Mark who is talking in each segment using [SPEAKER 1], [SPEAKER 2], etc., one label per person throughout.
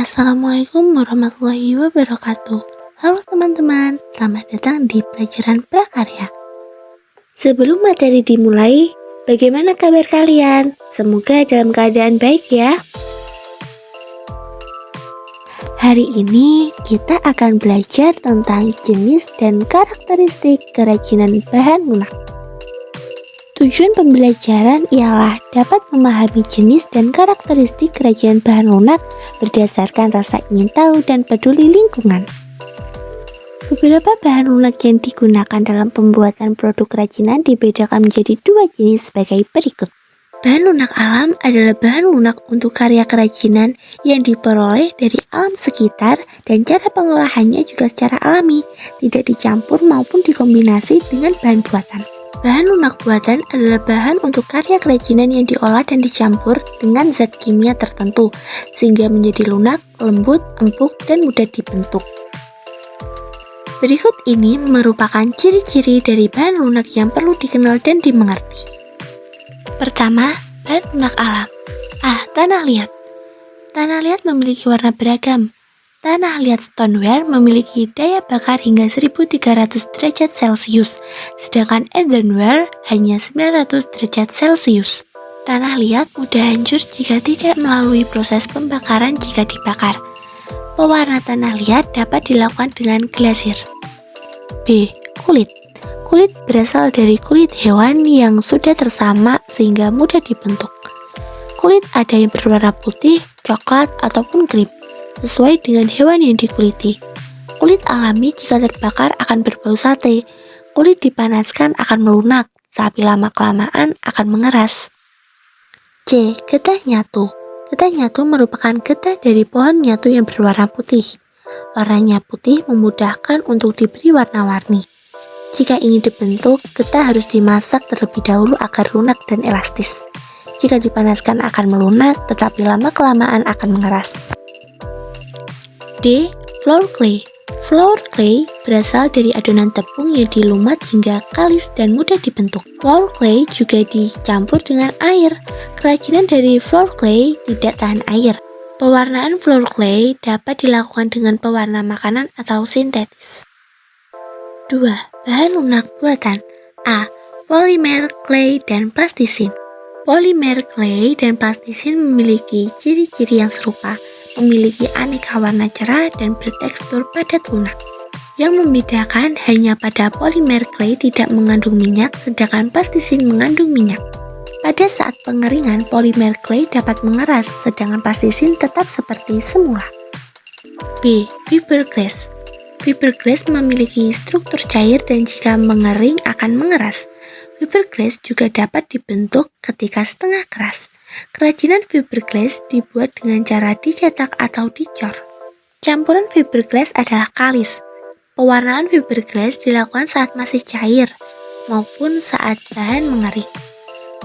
[SPEAKER 1] Assalamualaikum warahmatullahi wabarakatuh. Halo teman-teman, selamat datang di pelajaran prakarya. Sebelum materi dimulai, bagaimana kabar kalian? Semoga dalam keadaan baik ya. Hari ini kita akan belajar tentang jenis dan karakteristik kerajinan bahan lunak. Tujuan pembelajaran ialah dapat memahami jenis dan karakteristik kerajinan bahan lunak berdasarkan rasa ingin tahu dan peduli lingkungan. Beberapa bahan lunak yang digunakan dalam pembuatan produk kerajinan dibedakan menjadi dua jenis sebagai berikut. Bahan lunak alam adalah bahan lunak untuk karya kerajinan yang diperoleh dari alam sekitar dan cara pengolahannya juga secara alami, tidak dicampur maupun dikombinasi dengan bahan buatan. Bahan lunak buatan adalah bahan untuk karya kerajinan yang diolah dan dicampur dengan zat kimia tertentu, sehingga menjadi lunak, lembut, empuk, dan mudah dibentuk. Berikut ini merupakan ciri-ciri dari bahan lunak yang perlu dikenal dan dimengerti. Pertama, bahan lunak alam. Tanah liat. Tanah liat memiliki warna beragam. Tanah liat stoneware memiliki daya bakar hingga 1300 derajat Celcius, sedangkan earthenware hanya 900 derajat Celcius. Tanah liat mudah hancur jika tidak melalui proses pembakaran jika dibakar. Pewarna tanah liat dapat dilakukan dengan glasir. B. Kulit. Kulit berasal dari kulit hewan yang sudah tersamak sehingga mudah dibentuk. Kulit ada yang berwarna putih, coklat, ataupun krim, sesuai dengan hewan yang dikuliti. Kulit alami jika terbakar akan berbau sate. Kulit dipanaskan akan melunak, tapi lama-kelamaan akan mengeras. C. Getah nyatu. Getah nyatu merupakan getah dari pohon nyatu yang berwarna putih. Warnanya putih memudahkan untuk diberi warna-warni. Jika ingin dibentuk, getah harus dimasak terlebih dahulu agar lunak dan elastis. Jika dipanaskan akan melunak, tetapi lama-kelamaan akan mengeras. D. Flour clay. Flour clay berasal dari adonan tepung yang dilumat hingga kalis dan mudah dibentuk. Flour clay juga dicampur dengan air. Kerajinan dari flour clay tidak tahan air. Pewarnaan flour clay dapat dilakukan dengan pewarna makanan atau sintetis. 2. Bahan lunak buatan. Polimer clay dan plastisin. Polimer clay dan plastisin memiliki ciri-ciri yang serupa, memiliki aneka warna cerah dan bertekstur padat lunak. Yang membedakan hanya pada polimer clay tidak mengandung minyak, sedangkan plastisin mengandung minyak. Pada saat pengeringan, polimer clay dapat mengeras, sedangkan plastisin tetap seperti semula. B. Fiberglass. Fiberglass memiliki struktur cair dan jika mengering akan mengeras. Fiberglass juga dapat dibentuk ketika setengah keras. Kerajinan fiberglass dibuat dengan cara dicetak atau dicor. Campuran fiberglass adalah kalis. Pewarnaan fiberglass dilakukan saat masih cair maupun saat bahan mengering.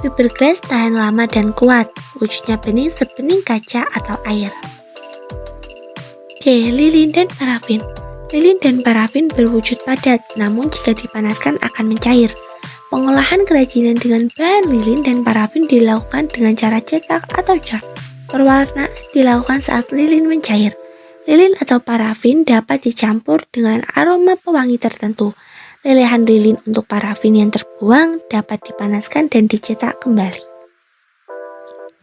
[SPEAKER 1] Fiberglass tahan lama dan kuat, wujudnya bening sebening kaca atau air. C. Lilin dan parafin. Lilin dan parafin berwujud padat, namun jika dipanaskan akan mencair. Pengolahan kerajinan dengan bahan lilin dan parafin dilakukan dengan cara cetak atau cat. Perwarnaan dilakukan saat lilin mencair. Lilin atau parafin dapat dicampur dengan aroma pewangi tertentu. Lelehan lilin untuk parafin yang terbuang dapat dipanaskan dan dicetak kembali.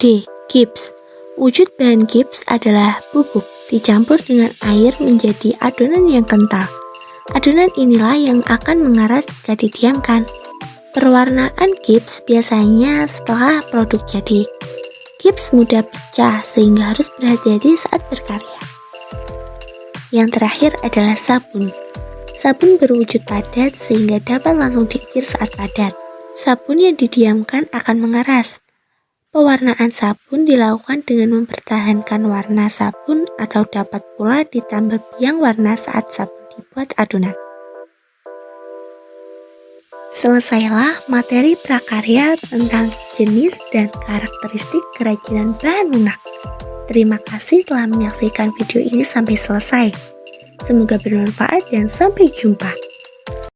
[SPEAKER 1] D. Gips. Wujud bahan gips adalah bubuk dicampur dengan air menjadi adonan yang kental. Adonan inilah yang akan mengeras jika didiamkan. Perwarnaan gips biasanya setelah produk jadi. Gips mudah pecah sehingga harus berhati-hati saat berkarya. Yang terakhir adalah sabun. Sabun berwujud padat sehingga dapat langsung diukir saat padat. Sabun yang didiamkan akan mengeras. Pewarnaan sabun dilakukan dengan mempertahankan warna sabun atau dapat pula ditambah biang warna saat sabun dibuat adonan. Selesailah materi prakarya tentang jenis dan karakteristik kerajinan bahan lunak. Terima kasih telah menyaksikan video ini sampai selesai. Semoga bermanfaat dan sampai jumpa.